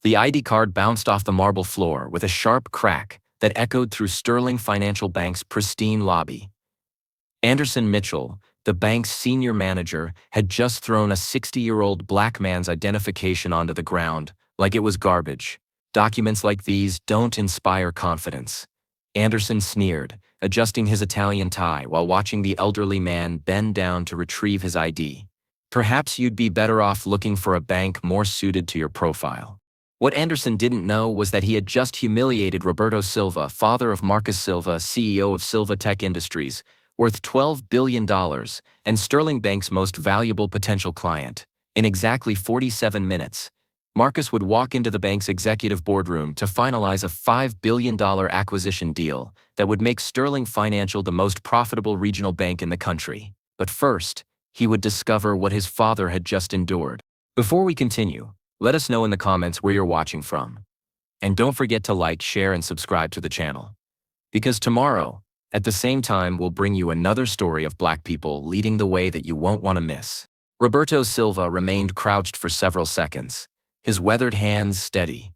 The ID card bounced off the marble floor with a sharp crack that echoed through Sterling Financial Bank's pristine lobby. Anderson Mitchell, the bank's senior manager, had just thrown a 60-year-old black man's identification onto the ground like it was garbage. Documents like these don't inspire confidence. Anderson sneered, adjusting his Italian tie while watching the elderly man bend down to retrieve his ID. Perhaps you'd be better off looking for a bank more suited to your profile. What Anderson didn't know was that he had just humiliated Roberto Silva, father of Marcus Silva, CEO of Silva Tech Industries, worth $12 billion, and Sterling Bank's most valuable potential client. In exactly 47 minutes, Marcus would walk into the bank's executive boardroom to finalize a $5 billion acquisition deal that would make Sterling Financial the most profitable regional bank in the country. But first, he would discover what his father had just endured. Before we continue, let us know in the comments where you're watching from. And don't forget to like, share, and subscribe to the channel. Because tomorrow, at the same time, we'll bring you another story of black people leading the way that you won't want to miss. Roberto Silva remained crouched for several seconds, his weathered hands steady,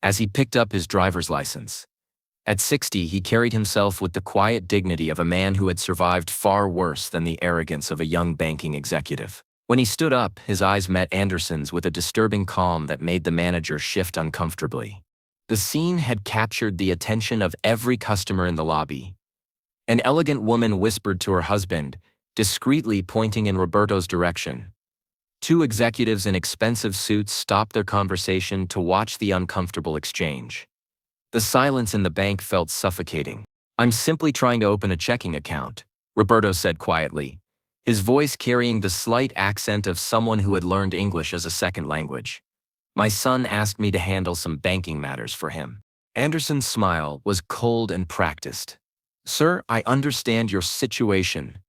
as he picked up his driver's license. At 60, he carried himself with the quiet dignity of a man who had survived far worse than the arrogance of a young banking executive. When he stood up, his eyes met Anderson's with a disturbing calm that made the manager shift uncomfortably. The scene had captured the attention of every customer in the lobby. An elegant woman whispered to her husband, discreetly pointing in Roberto's direction. Two executives in expensive suits stopped their conversation to watch the uncomfortable exchange. The silence in the bank felt suffocating. "I'm simply trying to open a checking account," Roberto said quietly, his voice carrying the slight accent of someone who had learned English as a second language. "My son asked me to handle some banking matters for him." Anderson's smile was cold and practiced. "Sir, I understand your situation,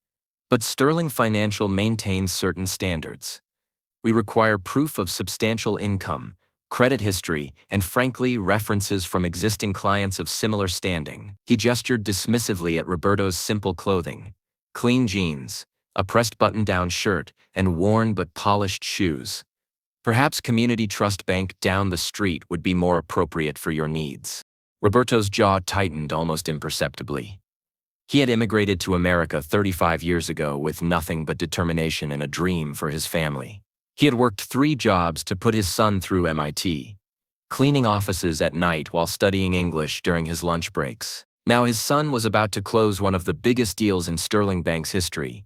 but Sterling Financial maintains certain standards. We require proof of substantial income, credit history, and frankly, references from existing clients of similar standing." He gestured dismissively at Roberto's simple clothing: clean jeans, a pressed button-down shirt, and worn but polished shoes. "Perhaps Community Trust Bank down the street would be more appropriate for your needs." Roberto's jaw tightened almost imperceptibly. He had immigrated to America 35 years ago with nothing but determination and a dream for his family. He had worked 3 jobs to put his son through MIT, cleaning offices at night while studying English during his lunch breaks. Now his son was about to close one of the biggest deals in Sterling Bank's history,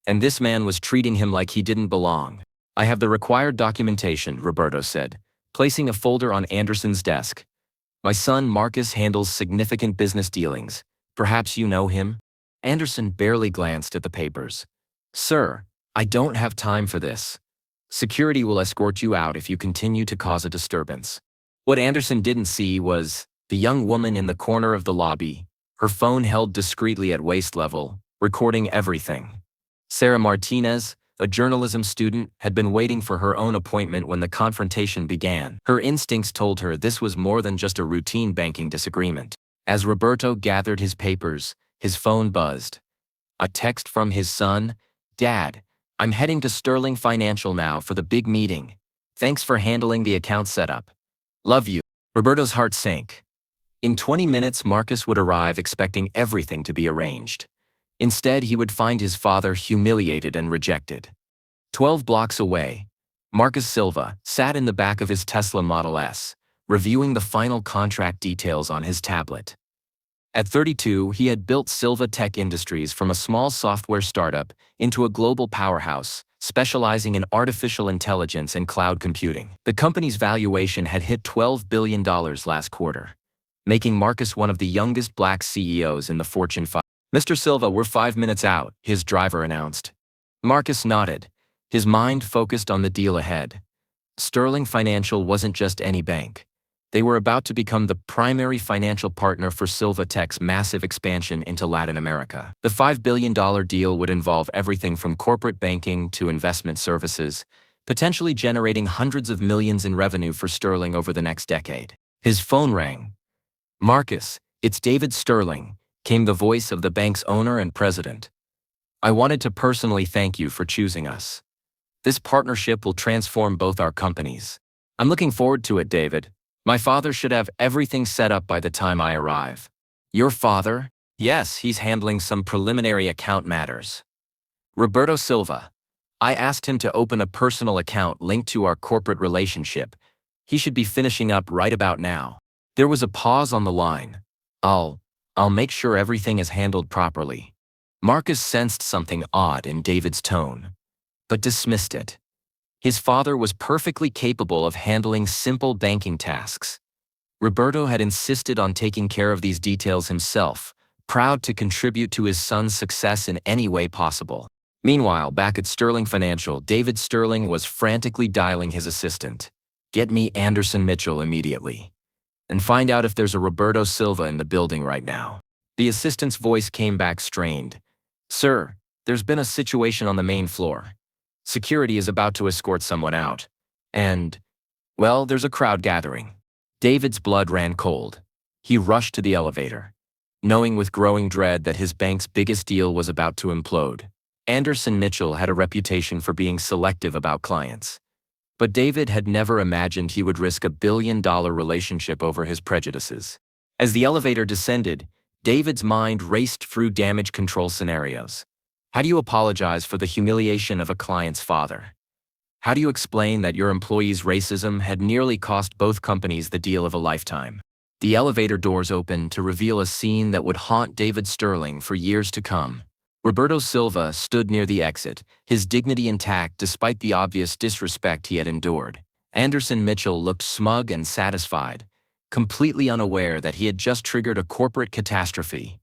and this man was treating him like he didn't belong. "I have the required documentation," Roberto said, placing a folder on Anderson's desk. "My son Marcus handles significant business dealings. Perhaps you know him?" Anderson barely glanced at the papers. "Sir, I don't have time for this. Security will escort you out if you continue to cause a disturbance." What Anderson didn't see was the young woman in the corner of the lobby, her phone held discreetly at waist level, recording everything. Sarah Martinez, a journalism student, had been waiting for her own appointment when the confrontation began. Her instincts told her this was more than just a routine banking disagreement. As Roberto gathered his papers, his phone buzzed. A text from his son: "Dad, I'm heading to Sterling Financial now for the big meeting. Thanks for handling the account setup. Love you." Roberto's heart sank. In 20 minutes, Marcus would arrive expecting everything to be arranged. Instead, he would find his father humiliated and rejected. 12 blocks away, Marcus Silva sat in the back of his Tesla Model S, reviewing the final contract details on his tablet. At 32, he had built Silva Tech Industries from a small software startup into a global powerhouse, specializing in artificial intelligence and cloud computing. The company's valuation had hit $12 billion last quarter, making Marcus one of the youngest black CEOs in the Fortune 500. "Mr. Silva, we're 5 minutes out," his driver announced. Marcus nodded, his mind focused on the deal ahead. Sterling Financial wasn't just any bank. They were about to become the primary financial partner for Silva Tech's massive expansion into Latin America. The $5 billion deal would involve everything from corporate banking to investment services, potentially generating hundreds of millions in revenue for Sterling over the next decade. His phone rang. "Marcus, it's David Sterling," came the voice of the bank's owner and president. "I wanted to personally thank you for choosing us. This partnership will transform both our companies." "I'm looking forward to it, David. My father should have everything set up by the time I arrive. Your father? Yes, he's handling some preliminary account matters. Roberto Silva. I asked him to open a personal account linked to our corporate relationship. He should be finishing up right about now. There was a pause on the line. I'll make sure everything is handled properly. Marcus sensed something odd in David's tone, but dismissed it. His father was perfectly capable of handling simple banking tasks. Roberto had insisted on taking care of these details himself, proud to contribute to his son's success in any way possible. Meanwhile, back at Sterling Financial, David Sterling was frantically dialing his assistant. Get me Anderson Mitchell immediately. And find out if there's a Roberto Silva in the building right now. The assistant's voice came back strained. Sir, there's been a situation on the main floor. Security is about to escort someone out. And, well, there's a crowd gathering. David's blood ran cold. He rushed to the elevator, knowing with growing dread that his bank's biggest deal was about to implode. Anderson Mitchell had a reputation for being selective about clients. But David had never imagined he would risk a billion-dollar relationship over his prejudices. As the elevator descended, David's mind raced through damage control scenarios. How do you apologize for the humiliation of a client's father? How do you explain that your employee's racism had nearly cost both companies the deal of a lifetime? The elevator doors opened to reveal a scene that would haunt David Sterling for years to come. Roberto Silva stood near the exit, his dignity intact despite the obvious disrespect he had endured. Anderson Mitchell looked smug and satisfied, completely unaware that he had just triggered a corporate catastrophe.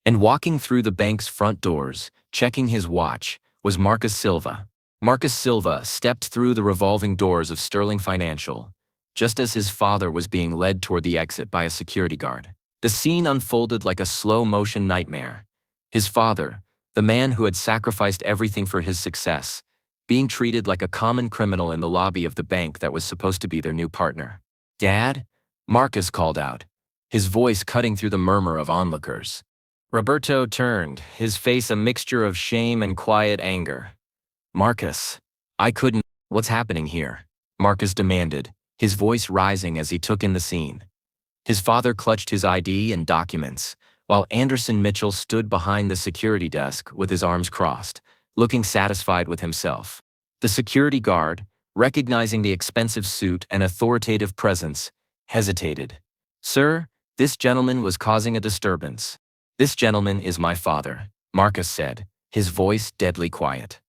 And walking through the bank's front doors, checking his watch, was Marcus Silva. Marcus Silva stepped through the revolving doors of Sterling Financial, just as his father was being led toward the exit by a security guard. The scene unfolded like a slow-motion nightmare. His father, the man who had sacrificed everything for his success, being treated like a common criminal in the lobby of the bank that was supposed to be their new partner. Dad? Marcus called out, his voice cutting through the murmur of onlookers. Roberto turned, his face a mixture of shame and quiet anger. Marcus, I couldn't. What's happening here? Marcus demanded, his voice rising as he took in the scene. His father clutched his ID and documents, while Anderson Mitchell stood behind the security desk with his arms crossed, looking satisfied with himself. The security guard, recognizing the expensive suit and authoritative presence, hesitated. Sir, this gentleman was causing a disturbance. This gentleman is my father, Marcus said, his voice deadly quiet.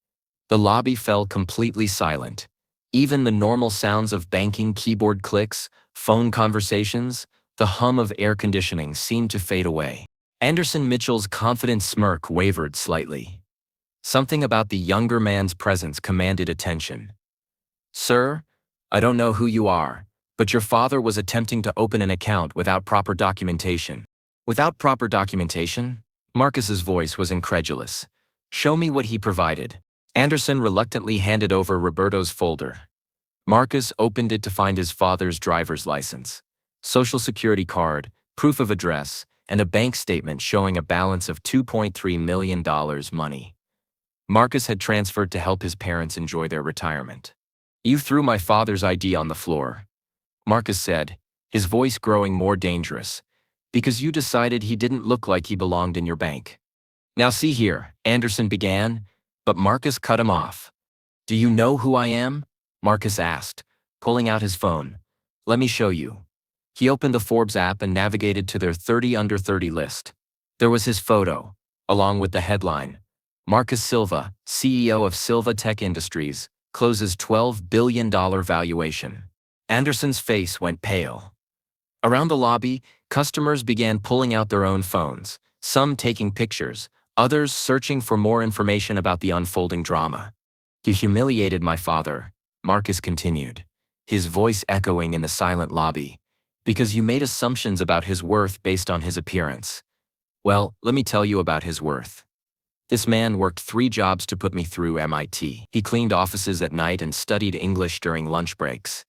The lobby fell completely silent. Even the normal sounds of banking keyboard clicks, phone conversations, the hum of air conditioning seemed to fade away. Anderson Mitchell's confident smirk wavered slightly. Something about the younger man's presence commanded attention. Sir, I don't know who you are, but your father was attempting to open an account without proper documentation. Without proper documentation? Marcus's voice was incredulous. Show me what he provided. Anderson reluctantly handed over Roberto's folder. Marcus opened it to find his father's driver's license, social security card, proof of address, and a bank statement showing a balance of $2.3 million money. Marcus had transferred to help his parents enjoy their retirement. You threw my father's ID on the floor, Marcus said, his voice growing more dangerous, because you decided he didn't look like he belonged in your bank. Now see here, Anderson began, but Marcus cut him off. Do you know who I am? Marcus asked, pulling out his phone. Let me show you. He opened the Forbes app and navigated to their 30 under 30 list. There was his photo, along with the headline, Marcus Silva, CEO of Silva Tech Industries, closes $12 billion valuation. Anderson's face went pale. Around the lobby, customers began pulling out their own phones, some taking pictures, others searching for more information about the unfolding drama. You humiliated my father, Marcus continued, his voice echoing in the silent lobby, because you made assumptions about his worth based on his appearance. Well, let me tell you about his worth. This man worked 3 jobs to put me through MIT. He cleaned offices at night and studied English during lunch breaks.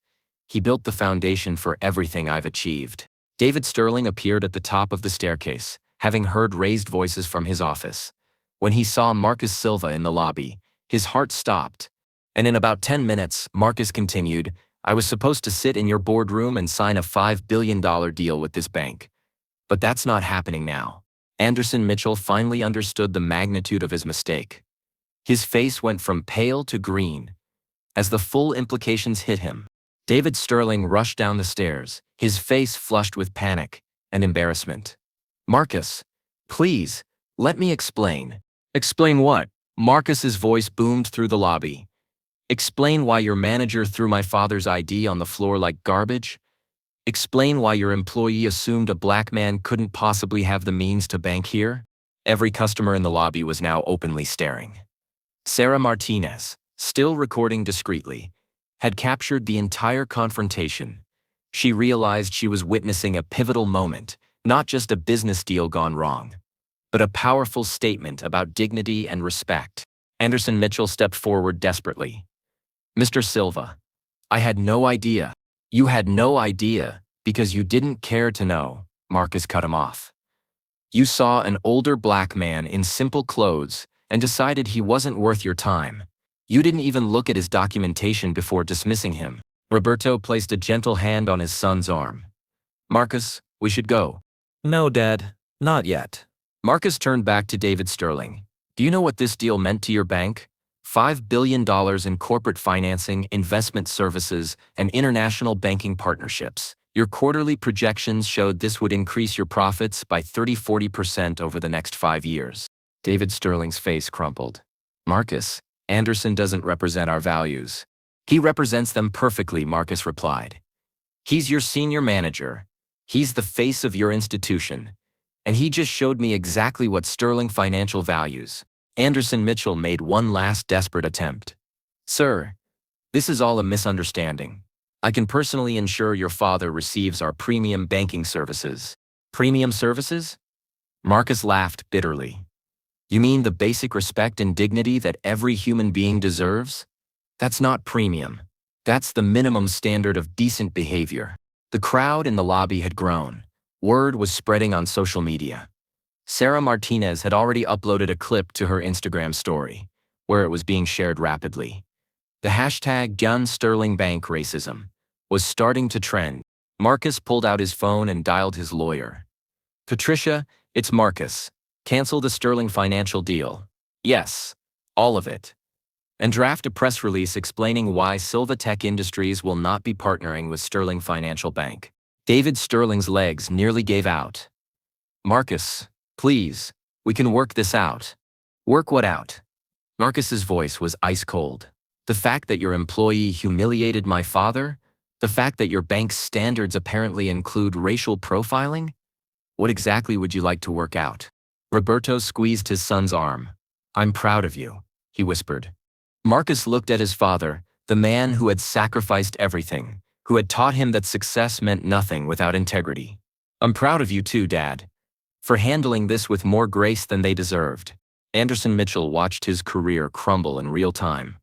He built the foundation for everything I've achieved. David Sterling appeared at the top of the staircase, having heard raised voices from his office. When he saw Marcus Silva in the lobby, his heart stopped. And in about 10 minutes, Marcus continued, I was supposed to sit in your boardroom and sign a $5 billion deal with this bank. But that's not happening now. Anderson Mitchell finally understood the magnitude of his mistake. His face went from pale to green as the full implications hit him. David Sterling rushed down the stairs, his face flushed with panic and embarrassment. Marcus, please, let me explain. Explain what? Marcus's voice boomed through the lobby. Explain why your manager threw my father's ID on the floor like garbage? Explain why your employee assumed a black man couldn't possibly have the means to bank here? Every customer in the lobby was now openly staring. Sarah Martinez, still recording discreetly, had captured the entire confrontation. She realized she was witnessing a pivotal moment, not just a business deal gone wrong, but a powerful statement about dignity and respect. Anderson Mitchell stepped forward desperately. Mr. Silva, I had no idea. You had no idea because you didn't care to know, Marcus cut him off. You saw an older black man in simple clothes and decided he wasn't worth your time. You didn't even look at his documentation before dismissing him. Roberto placed a gentle hand on his son's arm. Marcus, we should go. No, Dad, not yet. Marcus turned back to David Sterling. Do you know what this deal meant to your bank? $5 billion in corporate financing, investment services, and international banking partnerships. Your quarterly projections showed this would increase your profits by 30–40% over the next 5 years. David Sterling's face crumpled. Marcus, Anderson doesn't represent our values. He represents them perfectly, Marcus replied. He's your senior manager. He's the face of your institution. And he just showed me exactly what Sterling Financial values. Anderson Mitchell made one last desperate attempt. Sir, this is all a misunderstanding. I can personally ensure your father receives our premium banking services. Premium services? Marcus laughed bitterly. You mean the basic respect and dignity that every human being deserves? That's not premium. That's the minimum standard of decent behavior. The crowd in the lobby had grown. Word was spreading on social media. Sarah Martinez had already uploaded a clip to her Instagram story, where it was being shared rapidly. The hashtag #GunSterlingBankRacism was starting to trend. Marcus pulled out his phone and dialed his lawyer. Patricia, it's Marcus. Cancel the Sterling Financial deal. Yes, all of it. And draft a press release explaining why Silva Tech Industries will not be partnering with Sterling Financial Bank. David Sterling's legs nearly gave out. Marcus, please, we can work this out. Work what out? Marcus's voice was ice cold. The fact that your employee humiliated my father? The fact that your bank's standards apparently include racial profiling? What exactly would you like to work out? Roberto squeezed his son's arm. I'm proud of you, he whispered. Marcus looked at his father, the man who had sacrificed everything, who had taught him that success meant nothing without integrity. I'm proud of you too, Dad, for handling this with more grace than they deserved. Anderson Mitchell watched his career crumble in real time.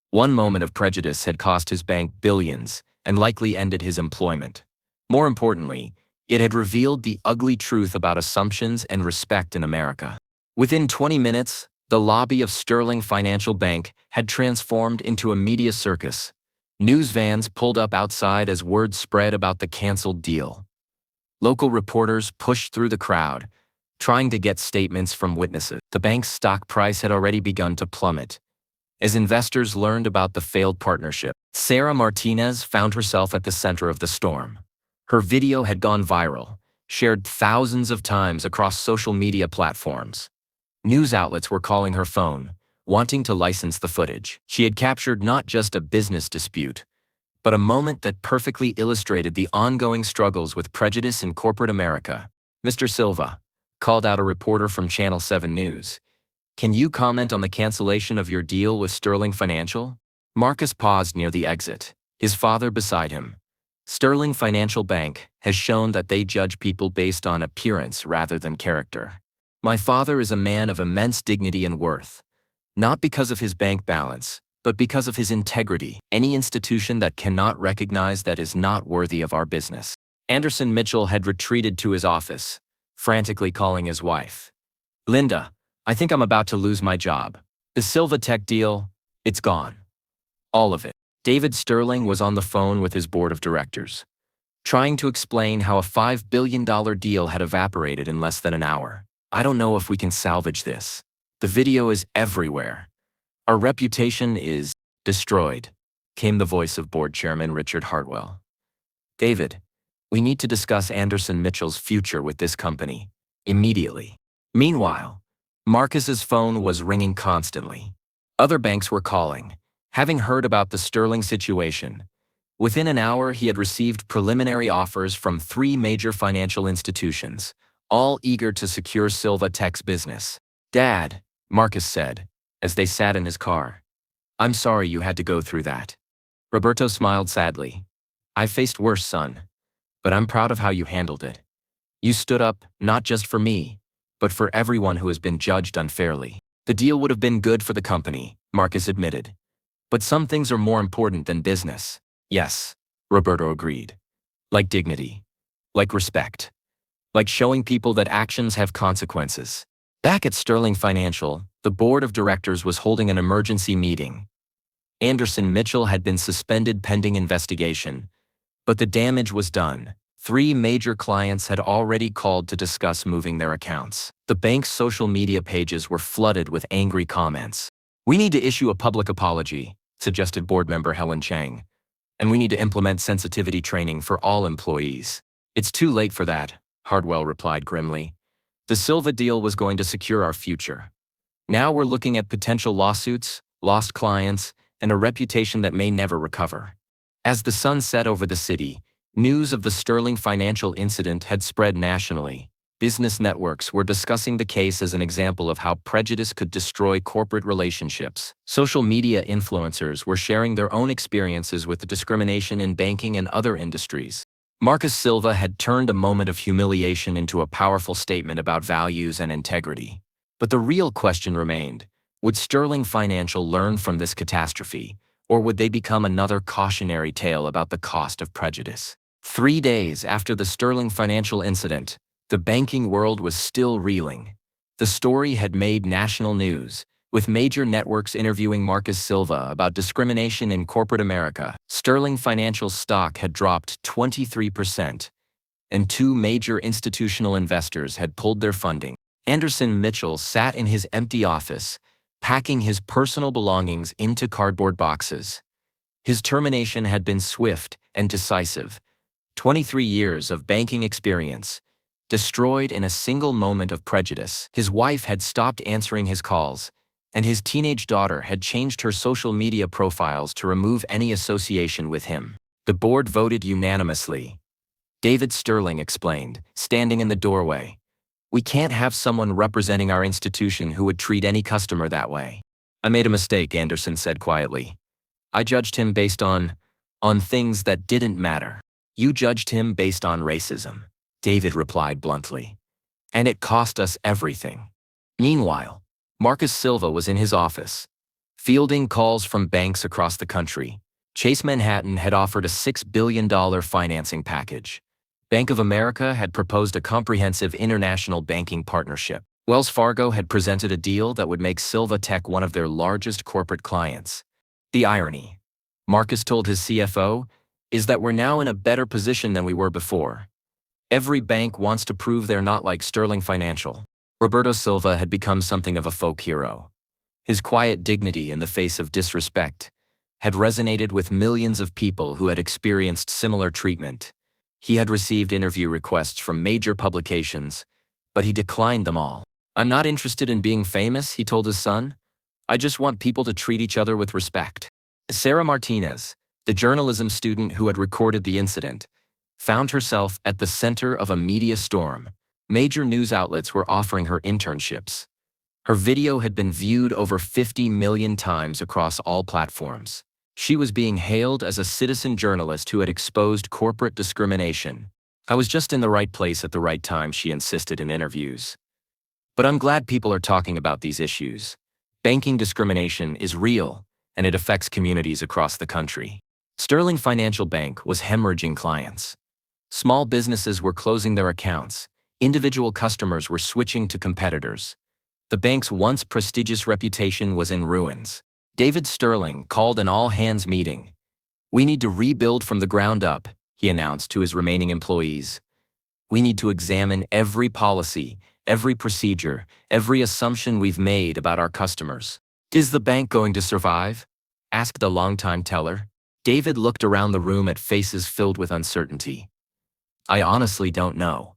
One moment of prejudice had cost his bank billions and likely ended his employment. More importantly, it had revealed the ugly truth about assumptions and respect in America. Within 20 minutes, the lobby of Sterling Financial Bank had transformed into a media circus. News vans pulled up outside as word spread about the canceled deal. Local reporters pushed through the crowd, trying to get statements from witnesses. The bank's stock price had already begun to plummet as investors learned about the failed partnership. Sarah Martinez found herself at the center of the storm. Her video had gone viral, shared thousands of times across social media platforms. News outlets were calling her phone, wanting to license the footage. She had captured not just a business dispute, but a moment that perfectly illustrated the ongoing struggles with prejudice in corporate America. Mr. Silva, called out a reporter from Channel 7 News. Can you comment on the cancellation of your deal with Sterling Financial? Marcus paused near the exit, his father beside him. Sterling Financial Bank has shown that they judge people based on appearance rather than character. My father is a man of immense dignity and worth, not because of his bank balance, but because of his integrity. Any institution that cannot recognize that is not worthy of our business. Anderson Mitchell had retreated to his office, frantically calling his wife. Linda, I think I'm about to lose my job. The Silva Tech deal, it's gone. All of it. David Sterling was on the phone with his board of directors, trying to explain how a $5 billion deal had evaporated in less than an hour. I don't know if we can salvage this. The video is everywhere. Our reputation is destroyed, came the voice of board chairman Richard Hartwell. David, we need to discuss Anderson Mitchell's future with this company, immediately. Meanwhile, Marcus's phone was ringing constantly. Other banks were calling, having heard about the Sterling situation. Within an hour, he had received preliminary offers from 3 major financial institutions, all eager to secure Silva Tech's business. Dad, Marcus said, as they sat in his car. I'm sorry you had to go through that. Roberto smiled sadly. I've faced worse, son. But I'm proud of how you handled it. You stood up, not just for me, but for everyone who has been judged unfairly. The deal would have been good for the company, Marcus admitted. But some things are more important than business. Yes, Roberto agreed. Like dignity. Like respect. Like showing people that actions have consequences. Back at Sterling Financial, the board of directors was holding an emergency meeting. Anderson Mitchell had been suspended pending investigation, but the damage was done. 3 major clients had already called to discuss moving their accounts. The bank's social media pages were flooded with angry comments. We need to issue a public apology, suggested board member Helen Chang. And we need to implement sensitivity training for all employees. It's too late for that, Hardwell replied grimly. The Silva deal was going to secure our future. Now we're looking at potential lawsuits, lost clients, and a reputation that may never recover. As the sun set over the city, news of the Sterling Financial incident had spread nationally. Business networks were discussing the case as an example of how prejudice could destroy corporate relationships. Social media influencers were sharing their own experiences with the discrimination in banking and other industries. Marcus Silva had turned a moment of humiliation into a powerful statement about values and integrity. But the real question remained, would Sterling Financial learn from this catastrophe, or would they become another cautionary tale about the cost of prejudice? 3 days after the Sterling Financial incident, the banking world was still reeling. The story had made national news, with major networks interviewing Marcus Silva about discrimination in corporate America. Sterling Financial's stock had dropped 23%, and 2 major institutional investors had pulled their funding. Anderson Mitchell sat in his empty office, packing his personal belongings into cardboard boxes. His termination had been swift and decisive. 23 years of banking experience, destroyed in a single moment of prejudice. His wife had stopped answering his calls, and his teenage daughter had changed her social media profiles to remove any association with him. The board voted unanimously. David Sterling explained, standing in the doorway. We can't have someone representing our institution who would treat any customer that way. I made a mistake, Anderson said quietly. I judged him based on things that didn't matter. You judged him based on racism, David replied bluntly. And it cost us everything. Meanwhile, Marcus Silva was in his office, fielding calls from banks across the country. Chase Manhattan had offered a $6 billion financing package. Bank of America had proposed a comprehensive international banking partnership. Wells Fargo had presented a deal that would make Silva Tech one of their largest corporate clients. The irony, Marcus told his CFO, is that we're now in a better position than we were before. Every bank wants to prove they're not like Sterling Financial. Roberto Silva had become something of a folk hero. His quiet dignity in the face of disrespect had resonated with millions of people who had experienced similar treatment. He had received interview requests from major publications, but he declined them all. I'm not interested in being famous, he told his son. I just want people to treat each other with respect. Sarah Martinez, the journalism student who had recorded the incident, found herself at the center of a media storm. Major news outlets were offering her internships. Her video had been viewed over 50 million times across all platforms. She was being hailed as a citizen journalist who had exposed corporate discrimination. I was just in the right place at the right time, she insisted in interviews. But I'm glad people are talking about these issues. Banking discrimination is real, and it affects communities across the country. Sterling Financial Bank was hemorrhaging clients. Small businesses were closing their accounts. Individual customers were switching to competitors. The bank's once prestigious reputation was in ruins. David Sterling called an all-hands meeting. "We need to rebuild from the ground up," he announced to his remaining employees. "We need to examine every policy, every procedure, every assumption we've made about our customers." "Is the bank going to survive?" asked the longtime teller. David looked around the room at faces filled with uncertainty. "I honestly don't know.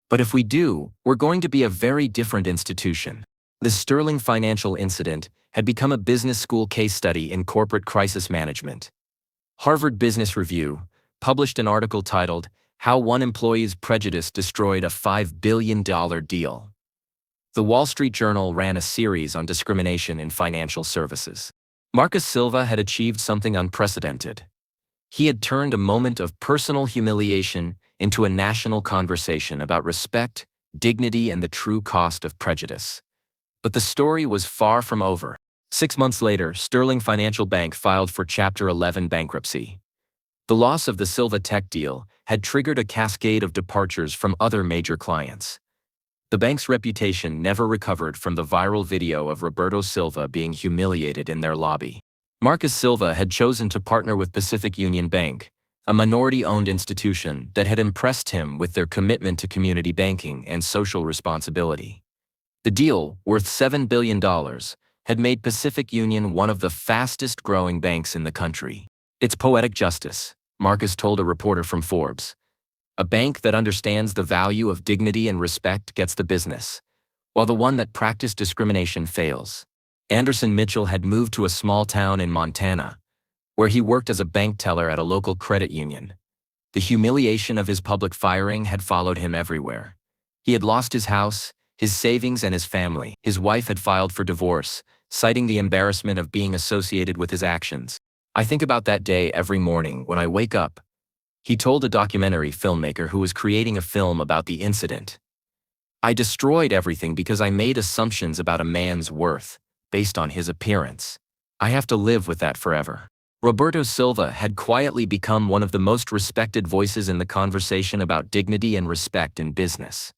But if we do, we're going to be a very different institution." The Sterling financial incident had become a business school case study in corporate crisis management. Harvard Business Review published an article titled, "How One Employee's Prejudice Destroyed a $5 billion Deal." The Wall Street Journal ran a series on discrimination in financial services. Marcus Silva had achieved something unprecedented. He had turned a moment of personal humiliation into a national conversation about respect, dignity, and the true cost of prejudice. But the story was far from over. 6 months later, Sterling Financial Bank filed for Chapter 11 bankruptcy. The loss of the Silva tech deal had triggered a cascade of departures from other major clients. The bank's reputation never recovered from the viral video of Roberto Silva being humiliated in their lobby. Marcus Silva had chosen to partner with Pacific Union Bank, a minority-owned institution that had impressed him with their commitment to community banking and social responsibility. The deal, worth $7 billion, had made Pacific Union one of the fastest-growing banks in the country. "It's poetic justice," Marcus told a reporter from Forbes. "A bank that understands the value of dignity and respect gets the business, while the one that practiced discrimination fails." Anderson Mitchell had moved to a small town in Montana, where he worked as a bank teller at a local credit union. The humiliation of his public firing had followed him everywhere. He had lost his house, his savings, and his family. His wife had filed for divorce, citing the embarrassment of being associated with his actions. "I think about that day every morning when I wake up," he told a documentary filmmaker who was creating a film about the incident. "I destroyed everything because I made assumptions about a man's worth based on his appearance. I have to live with that forever." Roberto Silva had quietly become one of the most respected voices in the conversation about dignity and respect in business.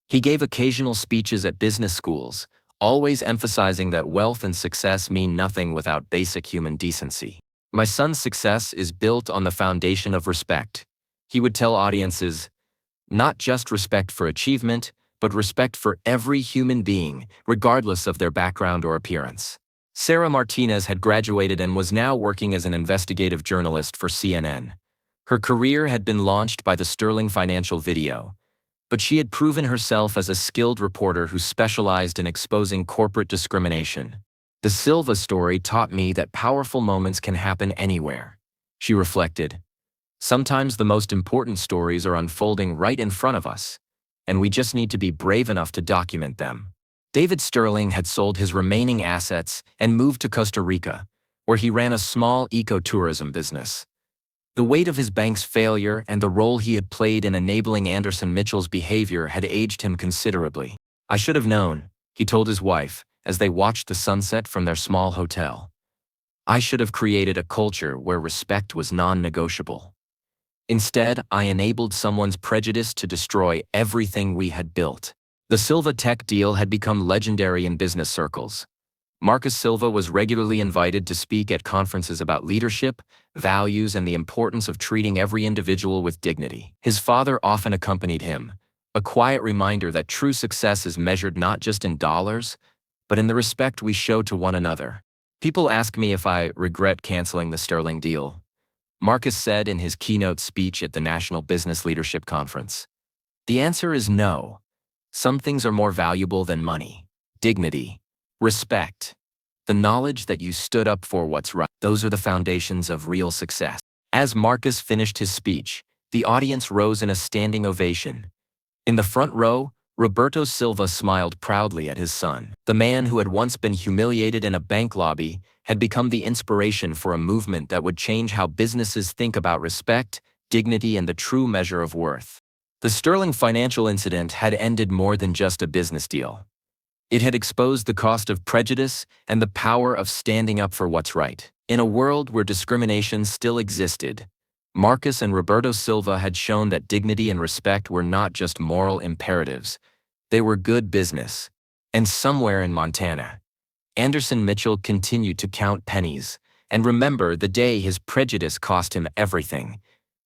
He gave occasional speeches at business schools, always emphasizing that wealth and success mean nothing without basic human decency. "My son's success is built on the foundation of respect," he would tell audiences. "Not just respect for achievement, but respect for every human being, regardless of their background or appearance." Sarah Martinez had graduated and was now working as an investigative journalist for CNN. Her career had been launched by the Sterling Financial video, but she had proven herself as a skilled reporter who specialized in exposing corporate discrimination. "The Silva story taught me that powerful moments can happen anywhere," she reflected. "Sometimes the most important stories are unfolding right in front of us, and we just need to be brave enough to document them." David Sterling had sold his remaining assets and moved to Costa Rica, where he ran a small ecotourism business. The weight of his bank's failure and the role he had played in enabling Anderson Mitchell's behavior had aged him considerably. "I should have known," he told his wife, as they watched the sunset from their small hotel. "I should have created a culture where respect was non-negotiable. Instead, I enabled someone's prejudice to destroy everything we had built." The Silva tech deal had become legendary in business circles. Marcus Silva was regularly invited to speak at conferences about leadership, values, and the importance of treating every individual with dignity. His father often accompanied him, a quiet reminder that true success is measured not just in dollars, but in the respect we show to one another. "People ask me if I regret canceling the Sterling deal," Marcus said in his keynote speech at the National Business Leadership Conference. "The answer is no. Some things are more valuable than money. Dignity, respect, the knowledge that you stood up for what's right. Those are the foundations of real success." As Marcus finished his speech, the audience rose in a standing ovation. In the front row, Roberto Silva smiled proudly at his son. The man who had once been humiliated in a bank lobby had become the inspiration for a movement that would change how businesses think about respect, dignity, and the true measure of worth. The Sterling financial incident had ended more than just a business deal. It had exposed the cost of prejudice and the power of standing up for what's right. In a world where discrimination still existed, Marcus and Roberto Silva had shown that dignity and respect were not just moral imperatives, they were good business. And somewhere in Montana, Anderson Mitchell continued to count pennies, and remember the day his prejudice cost him everything,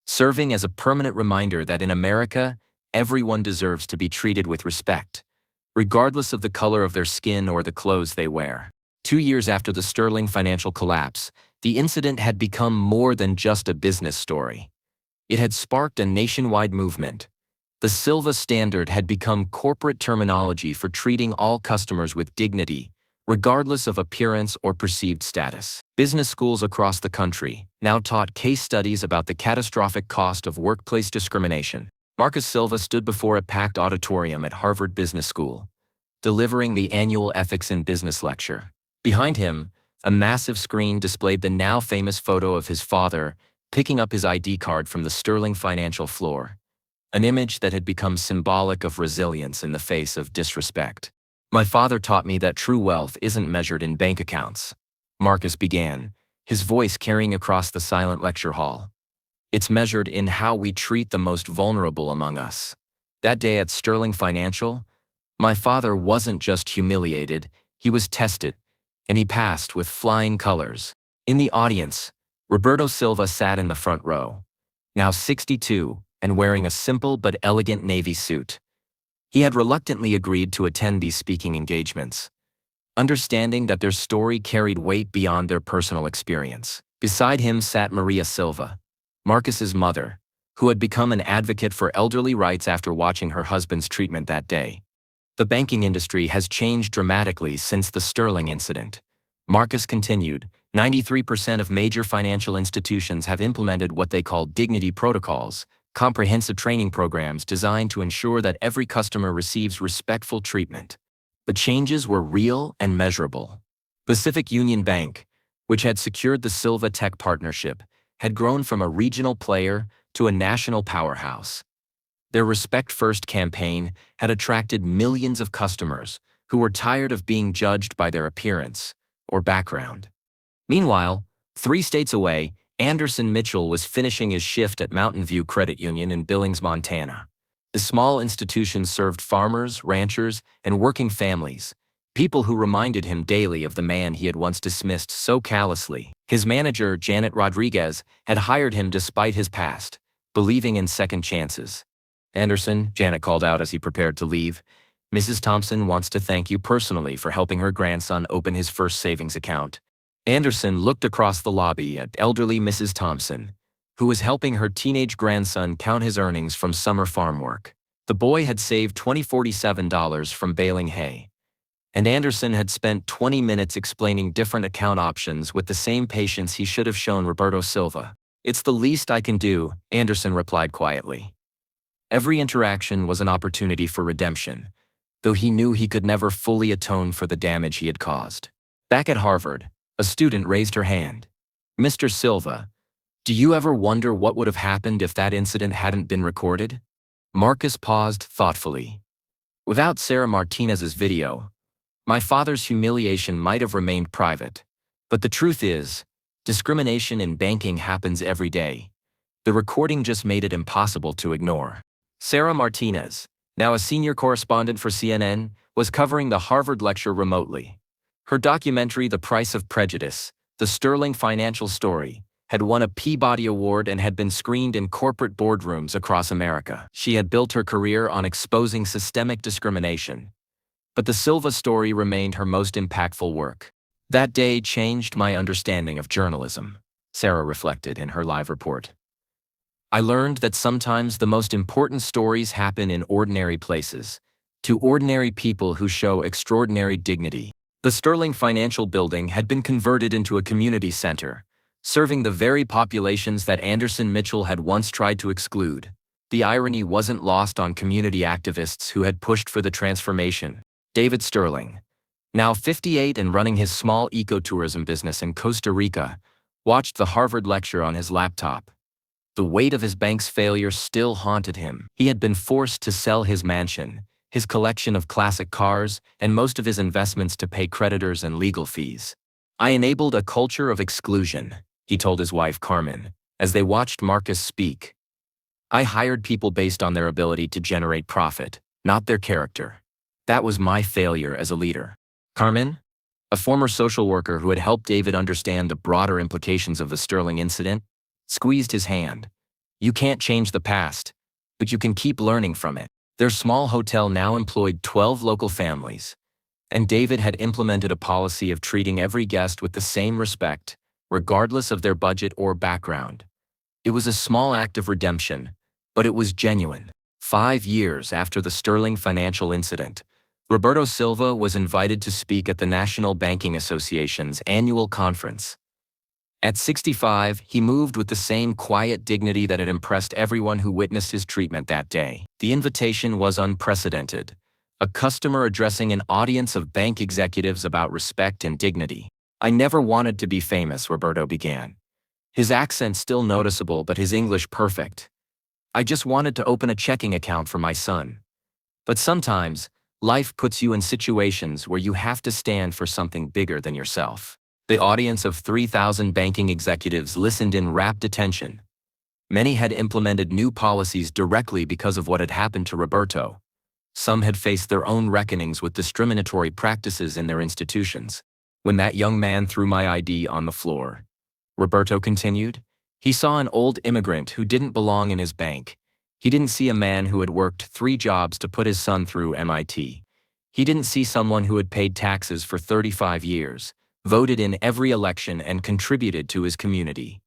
serving as a permanent reminder that in America, everyone deserves to be treated with respect, regardless of the color of their skin or the clothes they wear. 2 years after the Sterling financial collapse, the incident had become more than just a business story. It had sparked a nationwide movement. The Silva Standard had become corporate terminology for treating all customers with dignity, regardless of appearance or perceived status. Business schools across the country now taught case studies about the catastrophic cost of workplace discrimination. Marcus Silva stood before a packed auditorium at Harvard Business School, delivering the annual Ethics in Business lecture. Behind him, a massive screen displayed the now famous photo of his father picking up his ID card from the Sterling financial floor, an image that had become symbolic of resilience in the face of disrespect. "My father taught me that true wealth isn't measured in bank accounts," Marcus began, his voice carrying across the silent lecture hall. "It's measured in how we treat the most vulnerable among us." That day at Sterling Financial, my father wasn't just humiliated, he was tested, and he passed with flying colors. In the audience, Roberto Silva sat in the front row, now 62 and wearing a simple but elegant navy suit. He had reluctantly agreed to attend these speaking engagements, understanding that their story carried weight beyond their personal experience. Beside him sat Maria Silva, Marcus's mother, who had become an advocate for elderly rights after watching her husband's treatment that day. "The banking industry has changed dramatically since the Sterling incident," Marcus continued. 93% of major financial institutions have implemented what they call dignity protocols, comprehensive training programs designed to ensure that every customer receives respectful treatment. The changes were real and measurable. Pacific Union Bank, which had secured the Silva Tech partnership, had grown from a regional player to a national powerhouse. Their Respect First campaign had attracted millions of customers who were tired of being judged by their appearance or background. Meanwhile, 3 states away, Anderson Mitchell was finishing his shift at Mountain View Credit Union in Billings, Montana. The small institution served farmers, ranchers, and working families, people who reminded him daily of the man he had once dismissed so callously. His manager, Janet Rodriguez, had hired him despite his past, believing in second chances. "Anderson," Janet called out as he prepared to leave, "Mrs. Thompson wants to thank you personally for helping her grandson open his first savings account." Anderson looked across the lobby at elderly Mrs. Thompson, who was helping her teenage grandson count his earnings from summer farm work. The boy had saved $247 from baling hay, and Anderson had spent 20 minutes explaining different account options with the same patience he should have shown Roberto Silva. "It's the least I can do," Anderson replied quietly. Every interaction was an opportunity for redemption, though he knew he could never fully atone for the damage he had caused. Back at Harvard, a student raised her hand. "Mr. Silva, do you ever wonder what would have happened if that incident hadn't been recorded?" Marcus paused thoughtfully. "Without Sarah Martinez's video, my father's humiliation might have remained private. But the truth is, discrimination in banking happens every day. The recording just made it impossible to ignore." Sarah Martinez, now a senior correspondent for CNN, was covering the Harvard lecture remotely. Her documentary, The Price of Prejudice, The Sterling Financial Story, had won a Peabody Award and had been screened in corporate boardrooms across America. She had built her career on exposing systemic discrimination, but the Silva story remained her most impactful work. "That day changed my understanding of journalism," Sarah reflected in her live report. "I learned that sometimes the most important stories happen in ordinary places, to ordinary people who show extraordinary dignity." The Sterling Financial Building had been converted into a community center, serving the very populations that Anderson Mitchell had once tried to exclude. The irony wasn't lost on community activists who had pushed for the transformation. David Sterling, now 58 and running his small ecotourism business in Costa Rica, watched the Harvard lecture on his laptop. The weight of his bank's failure still haunted him. He had been forced to sell his mansion, his collection of classic cars, and most of his investments to pay creditors and legal fees. "I enabled a culture of exclusion," he told his wife Carmen, as they watched Marcus speak. "I hired people based on their ability to generate profit, not their character. That was my failure as a leader." "Carmen?" A former social worker who had helped David understand the broader implications of the Sterling incident, squeezed his hand. You can't change the past, but you can keep learning from it. Their small hotel now employed 12 local families, and David had implemented a policy of treating every guest with the same respect, regardless of their budget or background. It was a small act of redemption, but it was genuine. 5 years after the Sterling financial incident, Roberto Silva was invited to speak at the National Banking Association's annual conference. At 65, he moved with the same quiet dignity that had impressed everyone who witnessed his treatment that day. The invitation was unprecedented. A customer addressing an audience of bank executives about respect and dignity. I never wanted to be famous, Roberto began. His accent still noticeable, but his English perfect. I just wanted to open a checking account for my son. But sometimes, life puts you in situations where you have to stand for something bigger than yourself. The audience of 3,000 banking executives listened in rapt attention. Many had implemented new policies directly because of what had happened to Roberto. Some had faced their own reckonings with discriminatory practices in their institutions. When that young man threw my ID on the floor, Roberto continued, he saw an old immigrant who didn't belong in his bank. He didn't see a man who had worked 3 jobs to put his son through MIT. He didn't see someone who had paid taxes for 35 years, voted in every election, and contributed to his community.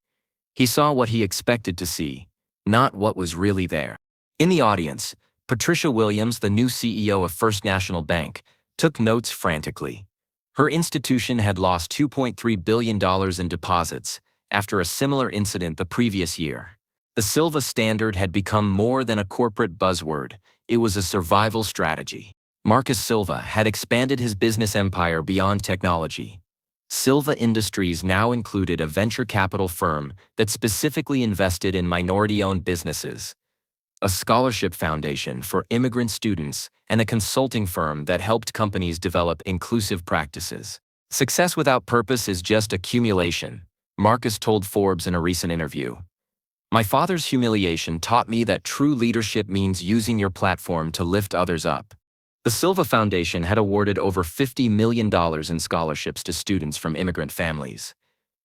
He saw what he expected to see, not what was really there. In the audience, Patricia Williams, the new CEO of First National Bank, took notes frantically. Her institution had lost $2.3 billion in deposits after a similar incident the previous year. The Silva standard had become more than a corporate buzzword, it was a survival strategy. Marcus Silva had expanded his business empire beyond technology. Silva Industries now included a venture capital firm that specifically invested in minority-owned businesses, a scholarship foundation for immigrant students, and a consulting firm that helped companies develop inclusive practices. Success without purpose is just accumulation, Marcus told Forbes in a recent interview. My father's humiliation taught me that true leadership means using your platform to lift others up. The Silva Foundation had awarded over $50 million in scholarships to students from immigrant families.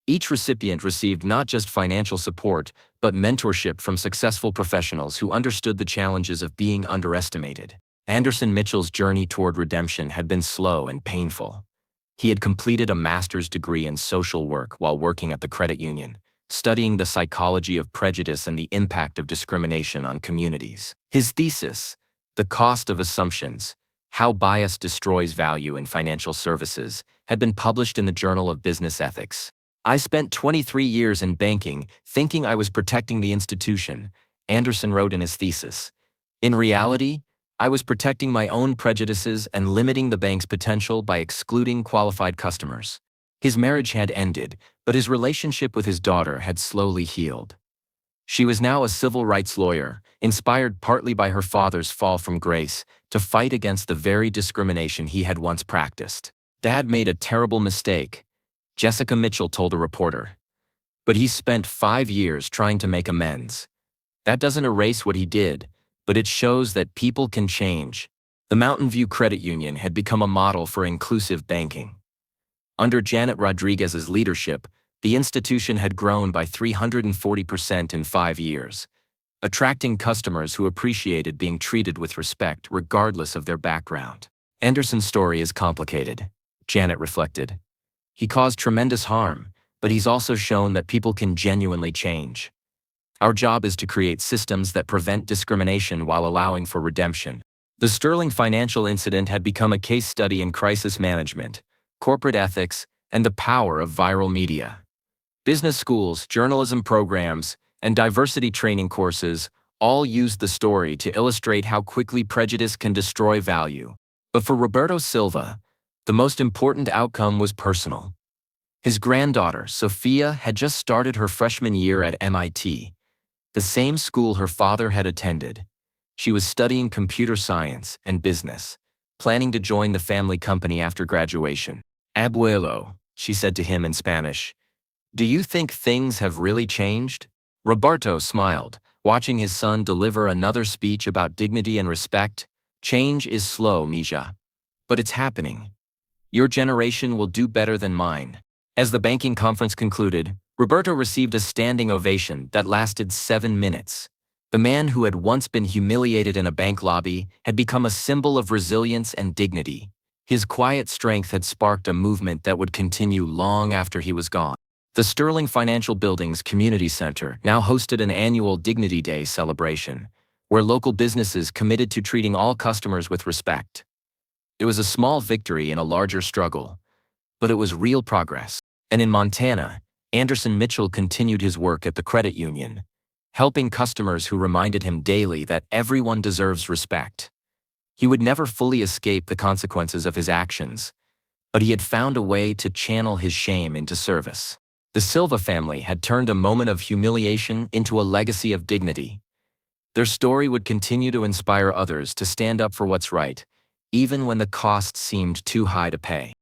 Each recipient received not just financial support, but mentorship from successful professionals who understood the challenges of being underestimated. Anderson Mitchell's journey toward redemption had been slow and painful. He had completed a master's degree in social work while working at the credit union, studying the psychology of prejudice and the impact of discrimination on communities. His thesis, The Cost of Assumptions: How Bias Destroys Value in Financial Services, had been published in the Journal of Business Ethics. I spent 23 years in banking thinking I was protecting the institution, Anderson wrote in his thesis. In reality, I was protecting my own prejudices and limiting the bank's potential by excluding qualified customers. His marriage had ended, but his relationship with his daughter had slowly healed. She was now a civil rights lawyer, inspired partly by her father's fall from grace, to fight against the very discrimination he had once practiced. Dad made a terrible mistake, Jessica Mitchell told a reporter. But he spent 5 years trying to make amends. That doesn't erase what he did, but it shows that people can change. The Mountain View Credit Union had become a model for inclusive banking. Under Janet Rodriguez's leadership, the institution had grown by 340% in 5 years, attracting customers who appreciated being treated with respect regardless of their background. Anderson's story is complicated, Janet reflected. He caused tremendous harm, but he's also shown that people can genuinely change. Our job is to create systems that prevent discrimination while allowing for redemption. The Sterling financial incident had become a case study in crisis management, corporate ethics, and the power of viral media. Business schools, journalism programs, and diversity training courses all used the story to illustrate how quickly prejudice can destroy value. But for Roberto Silva, the most important outcome was personal. His granddaughter, Sophia, had just started her freshman year at MIT, the same school her father had attended. She was studying computer science and business, planning to join the family company after graduation. Abuelo, she said to him in Spanish, do you think things have really changed? Roberto smiled, watching his son deliver another speech about dignity and respect. Change is slow, Mija. But it's happening. Your generation will do better than mine. As the banking conference concluded, Roberto received a standing ovation that lasted 7 minutes. The man who had once been humiliated in a bank lobby had become a symbol of resilience and dignity. His quiet strength had sparked a movement that would continue long after he was gone. The Sterling Financial Building's Community Center now hosted an annual Dignity Day celebration, where local businesses committed to treating all customers with respect. It was a small victory in a larger struggle, but it was real progress. And in Montana, Anderson Mitchell continued his work at the credit union, helping customers who reminded him daily that everyone deserves respect. He would never fully escape the consequences of his actions, but he had found a way to channel his shame into service. The Silva family had turned a moment of humiliation into a legacy of dignity. Their story would continue to inspire others to stand up for what's right, even when the cost seemed too high to pay.